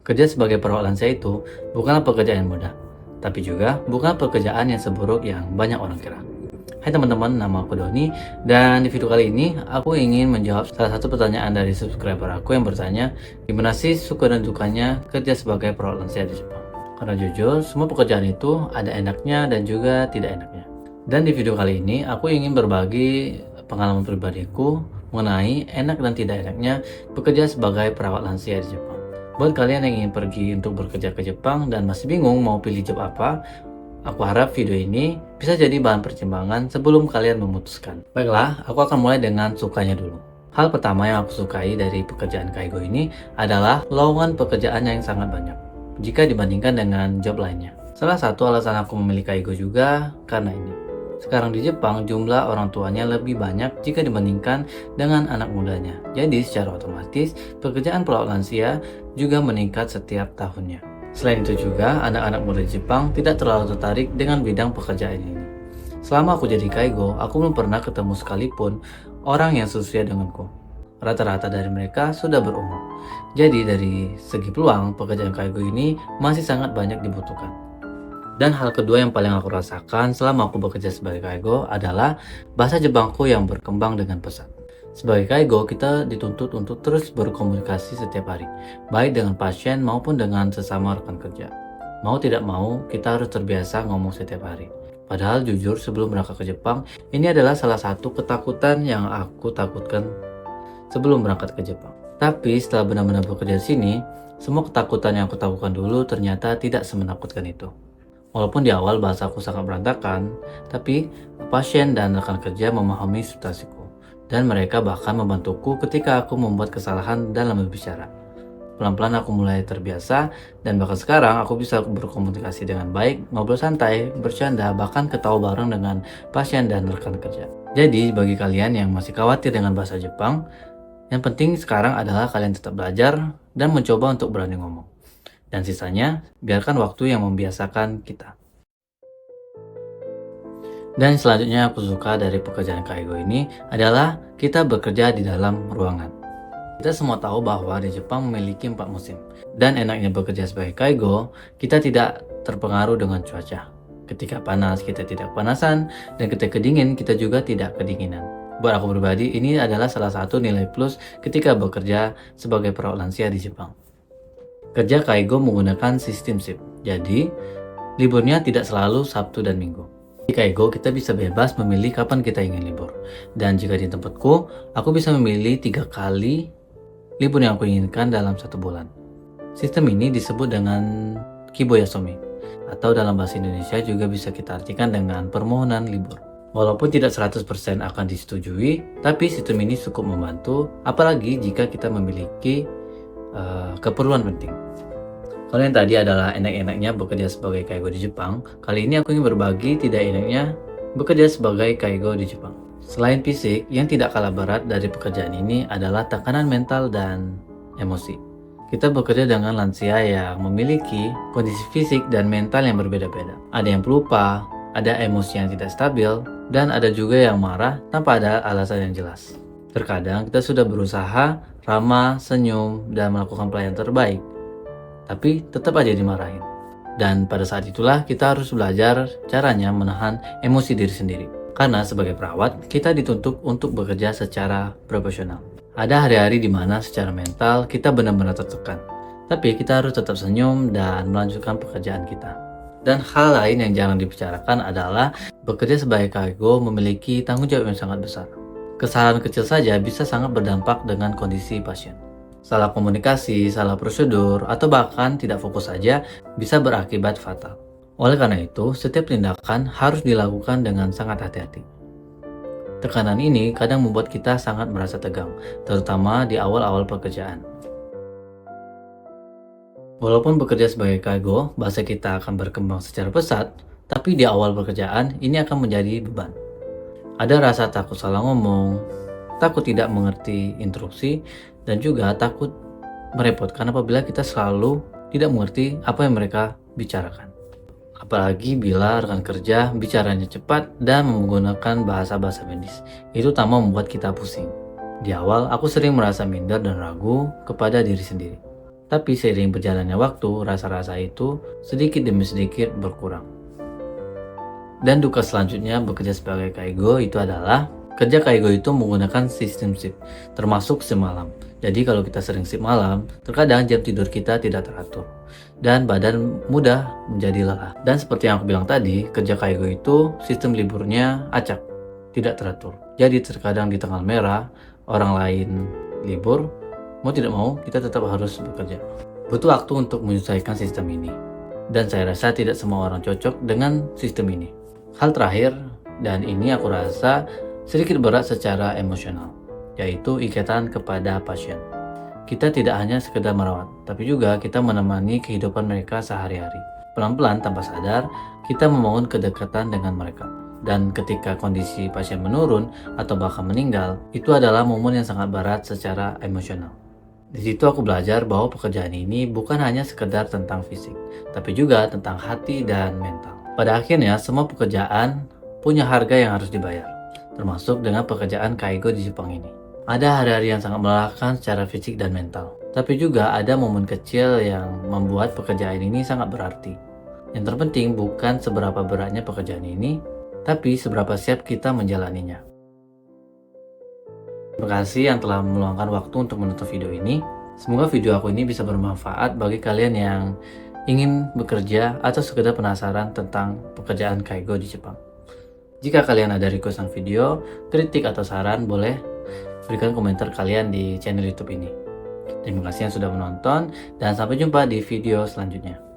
Kerja sebagai perawat lansia itu bukanlah pekerjaan yang mudah, tapi juga bukan pekerjaan yang seburuk yang banyak orang kira. Hai teman-teman, nama aku Doni, dan di video kali ini aku ingin menjawab salah satu pertanyaan dari subscriber aku yang bertanya, gimana sih suka dan dukanya kerja sebagai perawat lansia di Jepang? Karena jujur, semua pekerjaan itu ada enaknya dan juga tidak enaknya. Dan di video kali ini, aku ingin berbagi pengalaman pribadiku mengenai enak dan tidak enaknya bekerja sebagai perawat lansia di Jepang. Buat kalian yang ingin pergi untuk bekerja ke Jepang dan masih bingung mau pilih job apa, aku harap video ini bisa jadi bahan pertimbangan sebelum kalian memutuskan. Baiklah, aku akan mulai dengan sukanya dulu. Hal pertama yang aku sukai dari pekerjaan Kaigo ini adalah lowongan pekerjaan yang sangat banyak jika dibandingkan dengan job lainnya. Salah satu alasan aku memilih Kaigo juga karena ini. Sekarang di Jepang jumlah orang tuanya lebih banyak jika dibandingkan dengan anak mudanya. Jadi secara otomatis pekerjaan perawat lansia juga meningkat setiap tahunnya. Selain itu juga anak-anak muda di Jepang tidak terlalu tertarik dengan bidang pekerjaan ini. Selama aku jadi Kaigo, aku belum pernah ketemu sekalipun orang yang sesuai denganku. Rata-rata dari mereka sudah berumur. Jadi dari segi peluang, pekerjaan Kaigo ini masih sangat banyak dibutuhkan. Dan hal kedua yang paling aku rasakan selama aku bekerja sebagai Kaigo adalah bahasa Jepangku yang berkembang dengan pesat. Sebagai Kaigo, kita dituntut untuk terus berkomunikasi setiap hari, baik dengan pasien maupun dengan sesama rekan kerja. Mau tidak mau, kita harus terbiasa ngomong setiap hari. Padahal jujur sebelum berangkat ke Jepang, ini adalah salah satu ketakutan yang aku takutkan sebelum berangkat ke Jepang. Tapi setelah benar-benar bekerja di sini, semua ketakutan yang aku takutkan dulu ternyata tidak semenakutkan itu. Walaupun di awal bahasaku sangat berantakan, tapi pasien dan rekan kerja memahami situasiku, dan mereka bahkan membantuku ketika aku membuat kesalahan dalam berbicara. Pelan-pelan aku mulai terbiasa, dan bahkan sekarang aku bisa berkomunikasi dengan baik, ngobrol santai, bercanda, bahkan ketawa bareng dengan pasien dan rekan kerja. Jadi bagi kalian yang masih khawatir dengan bahasa Jepang, yang penting sekarang adalah kalian tetap belajar dan mencoba untuk berani ngomong. Dan sisanya, biarkan waktu yang membiasakan kita. Dan selanjutnya aku suka dari pekerjaan Kaigo ini adalah kita bekerja di dalam ruangan. Kita semua tahu bahwa di Jepang memiliki 4 musim. Dan enaknya bekerja sebagai Kaigo, kita tidak terpengaruh dengan cuaca. Ketika panas, kita tidak kepanasan, dan ketika dingin, kita juga tidak kedinginan. Buat aku pribadi, ini adalah salah satu nilai plus ketika bekerja sebagai perawat lansia di Jepang. Kerja Kaigo menggunakan sistem shift, jadi liburnya tidak selalu Sabtu dan Minggu. Di Kaigo kita bisa bebas memilih kapan kita ingin libur. Dan jika di tempatku, aku bisa memilih 3 kali libur yang aku inginkan dalam 1 bulan. Sistem ini disebut dengan Kiboyasomi, atau dalam bahasa Indonesia juga bisa kita artikan dengan permohonan libur. Walaupun tidak 100% akan disetujui, tapi sistem ini cukup membantu, apalagi jika kita memiliki keperluan penting. Kalau yang tadi adalah enak-enaknya bekerja sebagai Kaigo di Jepang, kali ini aku ingin berbagi tidak enaknya bekerja sebagai Kaigo di Jepang. Selain fisik, yang tidak kalah berat dari pekerjaan ini adalah tekanan mental dan emosi. Kita bekerja dengan lansia yang memiliki kondisi fisik dan mental yang berbeda-beda. Ada yang pelupa, ada emosi yang tidak stabil, dan ada juga yang marah tanpa ada alasan yang jelas. Terkadang kita sudah berusaha ramah, senyum, dan melakukan pelayanan terbaik, tapi tetap aja dimarahin. Dan pada saat itulah kita harus belajar caranya menahan emosi diri sendiri. Karena sebagai perawat, kita dituntut untuk bekerja secara profesional. Ada hari-hari di mana secara mental kita benar-benar tertekan, tapi kita harus tetap senyum dan melanjutkan pekerjaan kita. Dan hal lain yang jarang dibicarakan adalah bekerja sebagai Kaigo memiliki tanggung jawab yang sangat besar. Kesalahan kecil saja bisa sangat berdampak dengan kondisi pasien. Salah komunikasi, salah prosedur, atau bahkan tidak fokus saja bisa berakibat fatal. Oleh karena itu, setiap tindakan harus dilakukan dengan sangat hati-hati. Tekanan ini kadang membuat kita sangat merasa tegang, terutama di awal-awal pekerjaan. Walaupun bekerja sebagai Kaigo, bahasa kita akan berkembang secara pesat, tapi di awal pekerjaan ini akan menjadi beban. Ada rasa takut salah ngomong, takut tidak mengerti instruksi, dan juga takut merepotkan apabila kita selalu tidak mengerti apa yang mereka bicarakan. Apalagi bila rekan kerja bicaranya cepat dan menggunakan bahasa-bahasa medis. Itu tambah membuat kita pusing. Di awal, aku sering merasa minder dan ragu kepada diri sendiri. Tapi seiring berjalannya waktu, rasa-rasa itu sedikit demi sedikit berkurang. Dan duka selanjutnya bekerja sebagai kaigo itu adalah kerja kaigo itu menggunakan sistem shift, termasuk shift malam. Jadi kalau kita sering shift malam, terkadang jam tidur kita tidak teratur dan badan mudah menjadi lelah. Dan seperti yang aku bilang tadi, kerja kaigo itu sistem liburnya acak, tidak teratur. Jadi terkadang di tanggal merah, orang lain libur, mau tidak mau kita tetap harus bekerja. Butuh waktu untuk menyesuaikan sistem ini. Dan saya rasa tidak semua orang cocok dengan sistem ini. Hal terakhir, dan ini aku rasa sedikit berat secara emosional, yaitu ikatan kepada pasien. Kita tidak hanya sekedar merawat, tapi juga kita menemani kehidupan mereka sehari-hari. Pelan-pelan tanpa sadar, kita membangun kedekatan dengan mereka. Dan ketika kondisi pasien menurun atau bahkan meninggal, itu adalah momen yang sangat berat secara emosional. Di situ aku belajar bahwa pekerjaan ini bukan hanya sekedar tentang fisik, tapi juga tentang hati dan mental. Pada akhirnya, semua pekerjaan punya harga yang harus dibayar, termasuk dengan pekerjaan kaigo di Jepang ini. Ada hari-hari yang sangat melelahkan secara fisik dan mental, tapi juga ada momen kecil yang membuat pekerjaan ini sangat berarti. Yang terpenting bukan seberapa beratnya pekerjaan ini, tapi seberapa siap kita menjalaninya. Terima kasih yang telah meluangkan waktu untuk menonton video ini. Semoga video aku ini bisa bermanfaat bagi kalian yang ingin bekerja atau sekedar penasaran tentang pekerjaan kaigo di Jepang. Jika kalian ada requestan video, kritik atau saran, boleh berikan komentar kalian di channel YouTube ini. Terima kasih yang sudah menonton dan sampai jumpa di video selanjutnya.